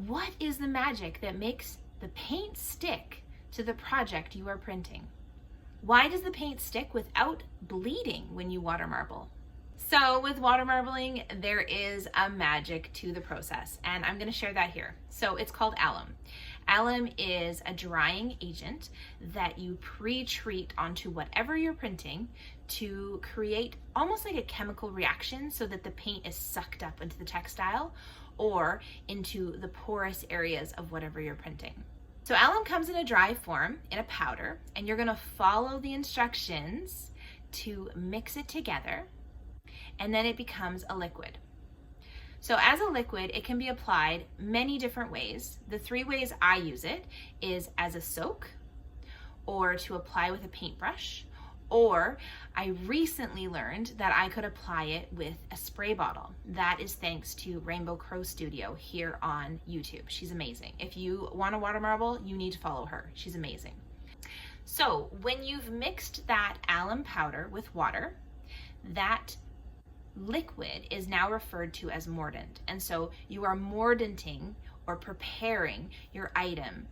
What is the magic that makes the paint stick to the project you are printing? Why does the paint stick without bleeding when you water marble? So with water marbling, there is a magic to the process, and I'm going to share that here. So it's called alum. Alum is a drying agent that you pre-treat onto whatever you're printing to create almost like a chemical reaction so that the paint is sucked up into the textile or into the porous areas of whatever you're printing. So alum comes in a dry form, in a powder, and you're going to follow the instructions to mix it together, and then it becomes a liquid. So as a liquid, it can be applied many different ways. The 3 ways I use it is as a soak, or to apply with a paintbrush, or I recently learned that I could apply it with a spray bottle. That is thanks to Rainbow Crow Studio here on YouTube. She's amazing. If you want to water marble, you need to follow her. She's amazing. So when you've mixed that alum powder with water, that liquid is now referred to as mordant. And so you are mordanting or preparing your item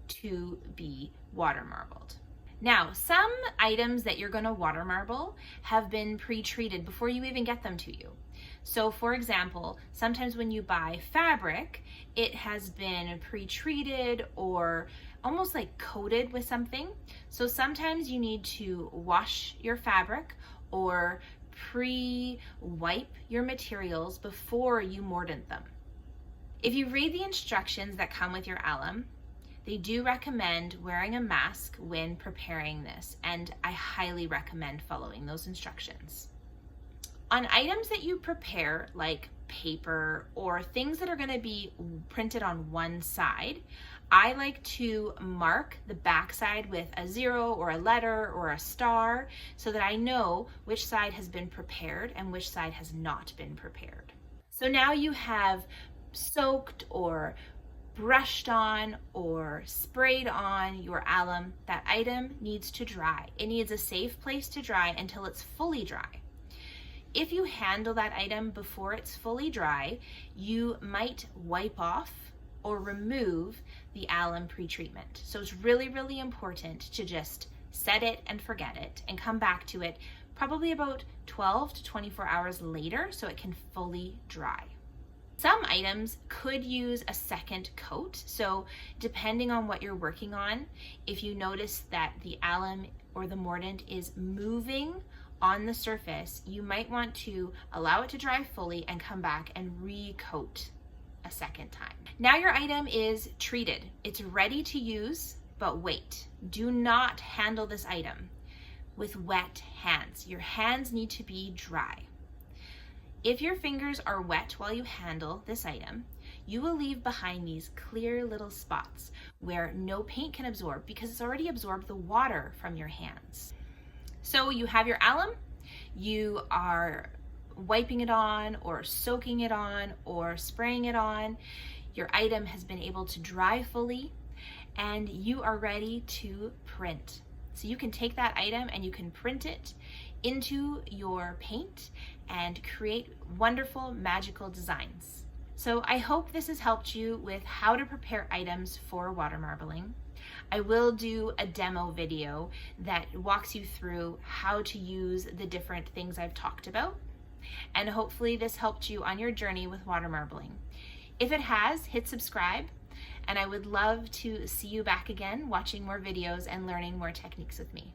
to be water marbled. Now, some items that you're going to water marble have been pre-treated before you even get them to you. So for example, sometimes when you buy fabric, it has been pre-treated or almost like coated with something. So sometimes you need to wash your fabric or pre-wipe your materials before you mordant them. If you read the instructions that come with your alum, they do recommend wearing a mask when preparing this, and I highly recommend following those instructions. On items that you prepare, like paper or things that are going to be printed on one side, I like to mark the back side with a 0 or a letter or a star so that I know which side has been prepared and which side has not been prepared. So now you have soaked or brushed on or sprayed on your alum. That item needs to dry. It needs a safe place to dry until it's fully dry. If you handle that item before it's fully dry, you might wipe off or remove the alum pre-treatment. So it's really, really important to just set it and forget it and come back to it probably about 12 to 24 hours later so it can fully dry. Some items could use a second coat. So depending on what you're working on, if you notice that the alum or the mordant is moving on the surface, you might want to allow it to dry fully and come back and re-coat a second time. Now your item is treated. It's ready to use, but wait, do not handle this item with wet hands. Your hands need to be dry. If your fingers are wet while you handle this item, you will leave behind these clear little spots where no paint can absorb because it's already absorbed the water from your hands. So you have your alum, you are wiping it on or soaking it on or spraying it on. Your item has been able to dry fully and you are ready to print. So you can take that item and you can print it into your paint and create wonderful, magical designs. So I hope this has helped you with how to prepare items for water marbling. I will do a demo video that walks you through how to use the different things I've talked about. And hopefully this helped you on your journey with water marbling. If it has, hit subscribe, and I would love to see you back again watching more videos and learning more techniques with me.